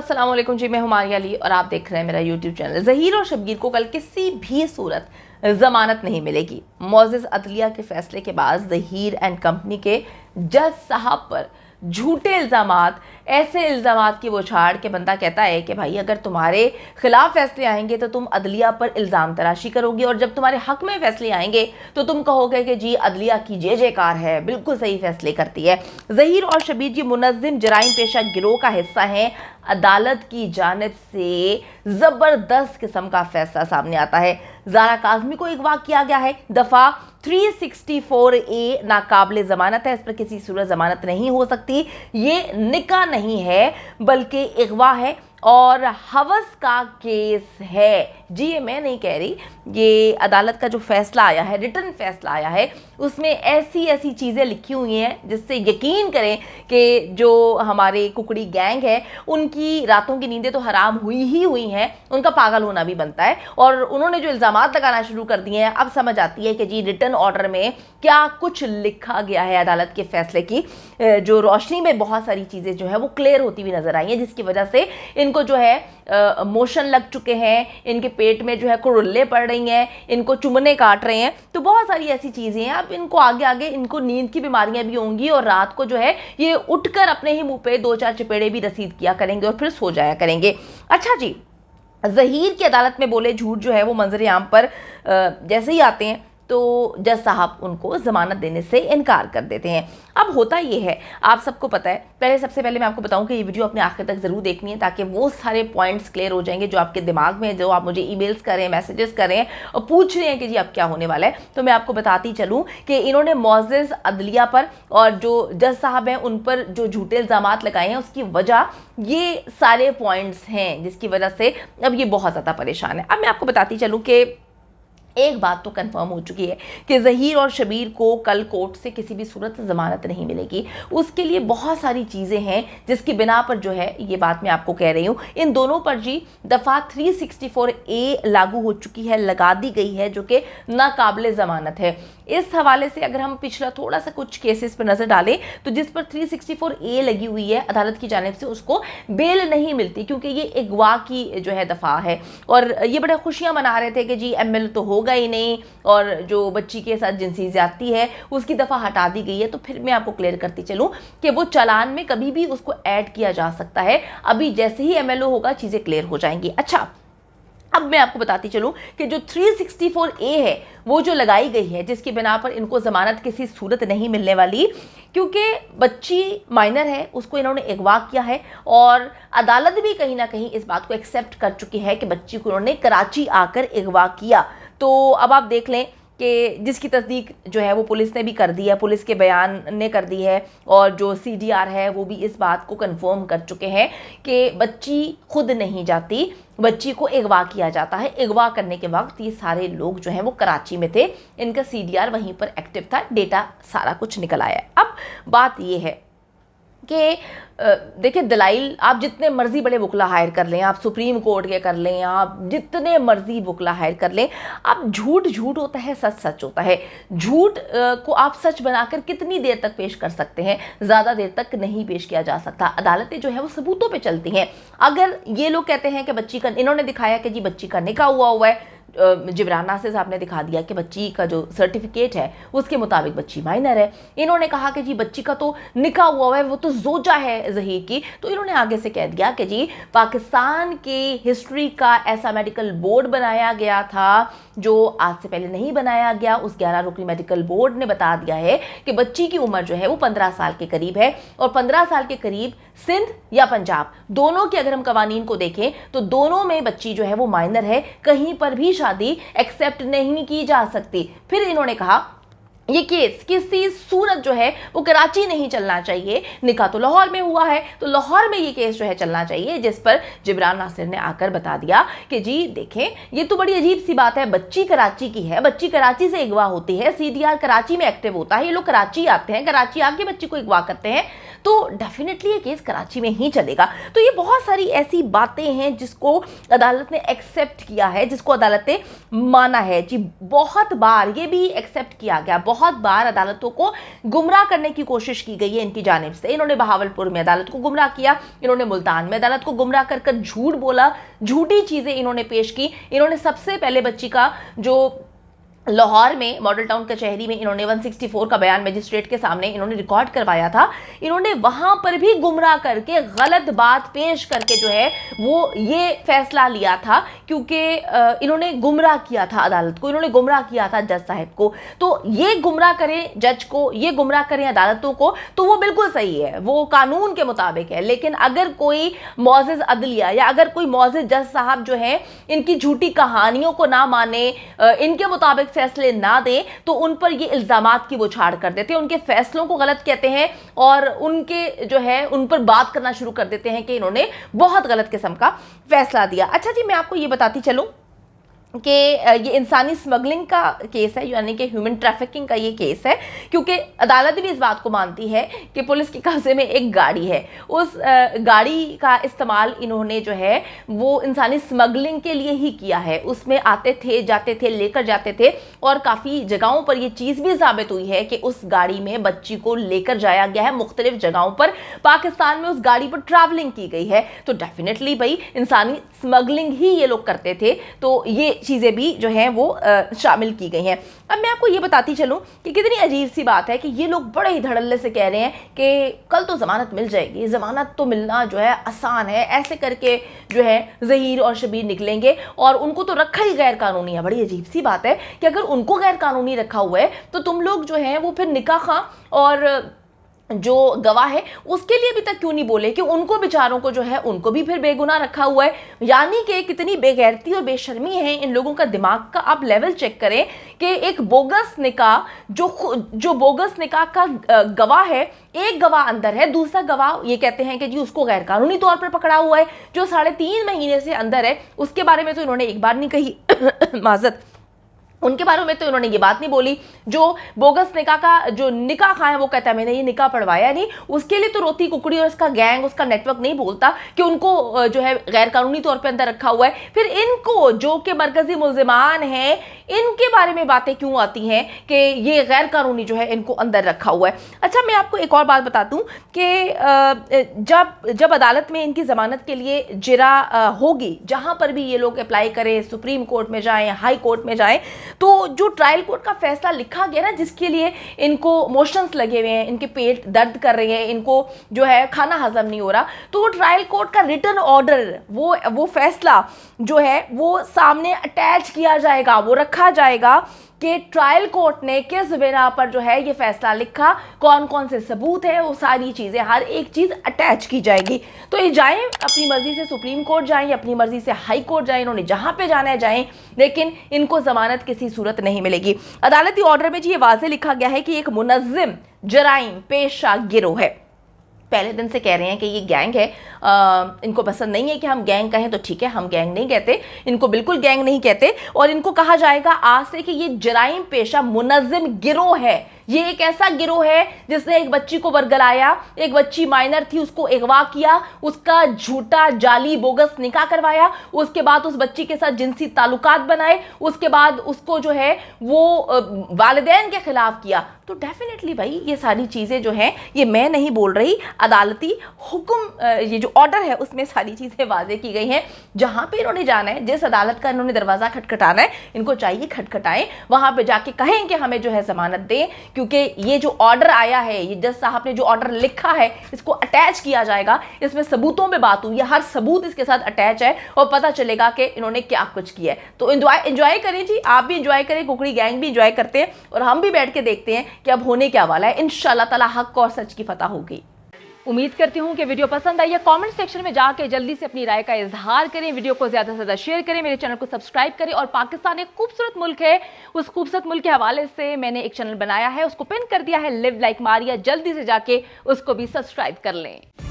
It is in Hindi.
अस्सलाम वालेकुम जी, मैं हुमारिया अली और आप देख रहे हैं मेरा यूट्यूब चैनल। ज़हीर और शब्बीर को कल किसी भी सूरत जमानत नहीं मिलेगी। मौजिज़ अदलिया के फैसले के बाद ज़हीर एंड कंपनी के जज साहब पर झूठे इल्ज़ामात, ऐसे इल्ज़ामात की बौछार के बंदा कहता है कि भाई अगर तुम्हारे खिलाफ फैसले आएंगे तो तुम अदलिया पर इल्ज़ाम तराशी करोगी, और जब तुम्हारे हक में फैसले आएंगे तो तुम कहोगे कि जी अदलिया की जय जयकार है, बिल्कुल सही फैसले करती है। ज़हीर और शब्बीर जी मुनज़्ज़िम जराइम पेशा गिरोह का हिस्सा हैं। अदालत की जानिब से ज़बरदस्त किस्म का फैसला सामने आता है। ज़ारा काज़मी को अगवा किया गया है। दफ़ा 364A नाकाबिले ज़मानत है, इस पर किसी सूरत ज़मानत नहीं हो सकती। ये निकाह नहीं है बल्कि अगवा है और हवस का केस है। जी ये मैं नहीं कह रही, ये अदालत का जो फैसला आया है, रिटर्न फैसला आया है, उसमें ऐसी ऐसी चीज़ें लिखी हुई हैं जिससे यकीन करें कि जो हमारे कुकड़ी गैंग है उनकी रातों की नींदें तो हराम हुई ही हुई हैं, उनका पागल होना भी बनता है। और उन्होंने जो इल्ज़ामात लगाना शुरू कर दिए हैं, अब समझ आती है कि जी रिटर्न ऑर्डर में क्या कुछ लिखा गया है। अदालत के फैसले की जो रोशनी में बहुत सारी चीज़ें जो है वो क्लियर होती हुई नजर आई हैं, जिसकी वजह से इनको जो है मोशन लग चुके हैं, इनके पेट में जो है कुरुल्ले पड़ रही हैं, इनको चुमने काट रहे हैं, तो बहुत सारी ऐसी चीज़ें हैं। अब इनको आगे आगे इनको नींद की बीमारियां भी होंगी और रात को जो है ये उठकर अपने ही मुंह पे 2-4 चपेड़े भी रसीद किया करेंगे और फिर सो जाया करेंगे। अच्छा जी, ज़हीर की अदालत में बोले झूठ जो है वो मंजर आम पर जैसे ही आते हैं तो जज साहब उनको ज़मानत देने से इनकार कर देते हैं। अब होता ये है, आप सबको पता है, सबसे पहले मैं आपको बताऊं कि ये वीडियो अपने आखिर तक ज़रूर देखनी है ताकि वो सारे पॉइंट्स क्लियर हो जाएंगे जो आपके दिमाग में, जो आप मुझे ईमेल्स करें, मैसेजेस करें और पूछ रहे हैं कि जी अब क्या होने वाला है। तो मैं आपको बताती चलूँ कि इन्होंने मौजिज़ अदलिया पर और जो जज साहब हैं उन पर जो झूठे इल्ज़ामात लगाए हैं, उसकी वजह ये सारे पॉइंट्स हैं जिसकी वजह से अब ये बहुत ज़्यादा परेशान है। अब मैं आपको बताती चलूँ कि एक बात तो कंफर्म हो चुकी है कि ज़हीर और शब्बीर को कल कोर्ट से किसी भी सूरत ज़मानत नहीं मिलेगी। उसके लिए बहुत सारी चीज़ें हैं जिसकी बिना पर जो है ये बात मैं आपको कह रही हूँ। इन दोनों पर जी दफ़ा 364A लागू हो चुकी है, लगा दी गई है, जो कि नाकाबिले ज़मानत है। इस हवाले से अगर हम पिछला थोड़ा सा कुछ केसेस पर नज़र डालें तो जिस पर 364A लगी हुई है अदालत की जानिब से, उसको बेल नहीं मिलती क्योंकि ये अगवा की जो है दफ़ा है। और ये बड़े खुशियाँ मना रहे थे कि जी ML तो होगा ही नहीं और जो बच्ची के साथ जिनसी ज़्यादती है उसकी दफ़ा हटा दी गई है। तो फिर मैं आपको क्लियर करती चलूँ कि वो चालान में कभी भी उसको ऐड किया जा सकता है। अभी जैसे ही MLO होगा चीज़ें क्लियर हो जाएंगी। अच्छा, अब मैं आपको बताती चलूं कि जो 364A है वो जो लगाई गई है, जिसकी बिना पर इनको ज़मानत किसी सूरत नहीं मिलने वाली, क्योंकि बच्ची माइनर है, उसको इन्होंने अगवा किया है और अदालत भी कहीं ना कहीं इस बात को एक्सेप्ट कर चुकी है कि बच्ची को इन्होंने कराची आकर अगवा किया। तो अब आप देख लें कि जिसकी तस्दीक जो है वो पुलिस ने भी कर दी है, पुलिस के बयान ने कर दी है और जो CDR है वो भी इस बात को कंफर्म कर चुके हैं कि बच्ची खुद नहीं जाती, बच्ची को अगवा किया जाता है। अगवा करने के वक्त ये सारे लोग जो हैं वो कराची में थे, इनका CDR वहीं पर एक्टिव था, डेटा सारा कुछ निकल आया है। अब बात ये है कि देखिए, दलाइल आप जितने मर्जी बड़े वकला हायर कर लें, आप सुप्रीम कोर्ट के कर लें, आप जितने मर्जी वकला हायर कर लें, अब झूठ झूठ होता है, सच सच होता है। झूठ को आप सच बनाकर कितनी देर तक पेश कर सकते हैं? ज़्यादा देर तक नहीं पेश किया जा सकता। अदालतें जो है वो सबूतों पे चलती हैं। अगर ये लोग कहते हैं कि बच्ची का, इन्होंने दिखाया कि जी बच्ची का निकाह हुआ है, जिब्रान नासिर साहब ने दिखा दिया कि बच्ची का जो सर्टिफिकेट है उसके मुताबिक बच्ची माइनर है। इन्होंने कहा कि जी बच्ची का तो निकाह हुआ है, वो तो जोजा है ज़हीर की। तो इन्होंने आगे से कह दिया कि जी पाकिस्तान के हिस्ट्री का ऐसा मेडिकल बोर्ड बनाया गया था जो आज से पहले नहीं बनाया गया। उस 11 रुकनी मेडिकल बोर्ड ने बता दिया है कि बच्ची की उम्र जो है वो 15 साल के करीब है और 15 साल के करीब सिंध या पंजाब, दोनों के अगर हम कवानीन को देखें तो दोनों में बच्ची जो है वो माइनर है, कहीं पर भी शादी एक्सेप्ट नहीं की जा सकती। फिर इन्होंने कहा ये केस किसी सूरत जो है वो कराची नहीं चलना चाहिए, निकाह तो लाहौर में हुआ है, तो लाहौर में ये केस जो है चलना चाहिए। जिस पर जिब्रान नासिर ने आकर बता दिया कि जी देखें, ये तो बड़ी अजीब सी बात है, बच्ची कराची की है, बच्ची कराची से अगवा होती है, CDR कराची में एक्टिव होता है, ये लोग कराची आते हैं, कराची आके बच्ची को अगवा करते हैं। तो डेफिनेटली ये केस कराची में ही चलेगा। तो ये बहुत सारी ऐसी बातें हैं जिसको अदालत ने एक्सेप्ट किया है, जिसको अदालत ने माना है जी। बहुत बार ये भी एक्सेप्ट किया गया, बहुत बार अदालतों को गुमराह करने की कोशिश की गई है इनकी जानिब से। इन्होंने बहावलपुर में अदालत को गुमराह किया, इन्होंने मुल्तान में अदालत को गुमराह कर कर झूठ बोला, झूठी चीजें इन्होंने पेश की। इन्होंने सबसे पहले बच्ची का जो लाहौर में मॉडल टाउन कचहरी में इन्होंने 164 का बयान मजिस्ट्रेट के सामने इन्होंने रिकॉर्ड करवाया था, इन्होंने वहां पर भी गुमराह करके गलत बात पेश करके जो है वो ये फैसला लिया था, क्योंकि इन्होंने गुमराह किया था अदालत को, इन्होंने गुमराह किया था जज साहब को। तो ये गुमराह करें जज को, ये गुमराह करें अदालतों को, तो वो बिल्कुल सही है, वो कानून के मुताबिक है। लेकिन अगर कोई मौजिज़ अदलिया या अगर कोई मौजिज़ जज साहब जो है इनकी झूठी कहानियों को ना माने, इनके मुताबिक फैसले ना दें, तो उन पर ये इल्जामात की बौछार कर देते हैं, उनके फैसलों को गलत कहते हैं और उनके जो है उन पर बात करना शुरू कर देते हैं कि इन्होंने बहुत गलत किस्म का फैसला दिया। अच्छा जी, मैं आपको ये बताती चलूं कि ये इंसानी स्मगलिंग का केस है, यानी कि ह्यूमन ट्रैफिकिंग का ये केस है, क्योंकि अदालत भी इस बात को मानती है कि पुलिस के कब्जे में एक गाड़ी है, उस गाड़ी का इस्तेमाल इन्होंने जो है वो इंसानी स्मगलिंग के लिए ही किया है। उसमें आते थे, जाते थे, लेकर जाते थे और काफ़ी जगहों पर ये चीज़ भी साबित हुई है कि उस गाड़ी में बच्ची को लेकर जाया गया है, मुख्तलिफ जगहों पर पाकिस्तान में उस गाड़ी पर ट्रैवलिंग की गई है। तो डेफिनेटली भाई इंसानी स्मगलिंग ही ये लोग करते थे, तो ये चीज़ें भी जो हैं वो शामिल की गई हैं। अब मैं आपको ये बताती चलूं कि कितनी अजीब सी बात है कि ये लोग बड़े ही धड़ल्ले से कह रहे हैं कि कल तो ज़मानत मिल जाएगी, ज़मानत तो मिलना जो है आसान है, ऐसे करके जो है ज़हीर और शबीर निकलेंगे और उनको तो रखा ही गैर कानूनी है। बड़ी अजीब सी बात है कि अगर उनको गैर कानूनी रखा हुआ है तो तुम लोग जो है वो फिर निकाह खां और जो गवाह है उसके लिए भी तक क्यों नहीं बोले कि उनको बेचारों को जो है उनको भी फिर बेगुनाह रखा हुआ है। यानी कि कितनी बेगैरती और बेशर्मी है इन लोगों का दिमाग का। आप लेवल चेक करें कि एक बोगस निकाह, जो बोगस निकाह का गवाह है, एक गवाह अंदर है, दूसरा गवाह ये कहते हैं कि जी उसको गैर कानूनी तौर पर पकड़ा हुआ है। जो 3.5 महीने से अंदर है उसके बारे में तो इन्होंने एक बार नहीं कही माजत, उनके बारे में तो इन्होंने ये बात नहीं बोली। जो बोगस निकाह का जो निकाह खां है वो कहता है मैंने ये निकाह पढ़वाया नहीं, उसके लिए तो रोती कुकड़ी और उसका गैंग, उसका नेटवर्क नहीं बोलता कि उनको जो है गैर कानूनी तौर पे अंदर रखा हुआ है। फिर इनको जो कि मरकजी मुल्जिमान हैं इनके बारे में बातें क्यों आती हैं कि ये गैर कानूनी जो है इनको अंदर रखा हुआ है। अच्छा, मैं आपको एक और बात बता दूं कि जब अदालत में इनकी ज़मानत के लिए जिरा होगी, जहाँ पर भी ये लोग अप्लाई करें, सुप्रीम कोर्ट में जाएँ, हाई कोर्ट में जाएँ, तो जो ट्रायल कोर्ट का फैसला लिखा गया ना, जिसके लिए इनको मोशंस लगे हुए हैं, इनके पेट दर्द कर रहे हैं, इनको जो है खाना हजम नहीं हो रहा, तो वो ट्रायल कोर्ट का रिटन ऑर्डर, वो फैसला जो है वो सामने अटैच किया जाएगा, वो रखा जाएगा कि ट्रायल कोर्ट ने किस बिना पर जो है ये फैसला लिखा, कौन कौन से सबूत है, वो सारी चीज़ें, हर एक चीज़ अटैच की जाएगी। तो ये जाएं अपनी मर्जी से सुप्रीम कोर्ट जाएं या अपनी मर्जी से हाई कोर्ट जाएं, इन्होंने जहां पे जाना है जाएं, लेकिन इनको जमानत किसी सूरत नहीं मिलेगी। अदालती ऑर्डर में जी ये वाज़े लिखा गया है कि एक मुनज़्ज़िम जराइम पेशा गिरोह है। पहले दिन से कह रहे हैं कि ये गैंग है, इनको पसंद नहीं है कि हम गैंग कहें, तो ठीक है, हम गैंग नहीं कहते, इनको बिल्कुल गैंग नहीं कहते, और इनको कहा जाएगा आज से कि ये जराइम पेशा मुनज़्ज़िम गिरोह है। ये एक ऐसा गिरोह है जिसने एक बच्ची को बरगलाया, एक बच्ची माइनर थी, उसको अगवा किया, उसका झूठा जाली बोगस निकाह करवाया, उसके बाद उस बच्ची के साथ जिनसी ताल्लुकात बनाए, उसके बाद उसको जो है वो वालिदैन के खिलाफ किया। तो डेफिनेटली भाई ये सारी चीज़ें जो हैं, ये मैं नहीं बोल रही, अदालती हुक्म, ये जो ऑर्डर है उसमें सारी चीज़ें वाजे की गई हैं। जहाँ पे इन्होंने जाना है, जिस अदालत का इन्होंने दरवाज़ा खटखटाना है, इनको चाहिए खटखटाएं, वहाँ पे जाके कहें कि हमें जो है ज़मानत दें, क्योंकि ये जो ऑर्डर आया है, ये जज साहब ने जो ऑर्डर लिखा है, इसको अटैच किया जाएगा, इसमें सबूतों पे बात हुई है, हर सबूत इसके साथ अटैच है और पता चलेगा कि इन्होंने क्या कुछ किया है। तो एंजॉय करें जी, आप भी एंजॉय करें, कुकड़ी गैंग भी एंजॉय करते हैं और हम भी बैठ के देखते हैं कि अब होने क्या वाला है। इंशाल्लाह ताला हक और सच की फतह होगी। उम्मीद करती हूँ कि वीडियो पसंद आई है। कमेंट सेक्शन में जाके जल्दी से अपनी राय का इजहार करें, वीडियो को ज़्यादा से ज़्यादा शेयर करें, मेरे चैनल को सब्सक्राइब करें। और पाकिस्तान एक खूबसूरत मुल्क है, उस खूबसूरत मुल्क के हवाले से मैंने एक चैनल बनाया है, उसको पिन कर दिया है, लिव लाइक मारिया, जल्दी से जाके उसको भी सब्सक्राइब कर लें।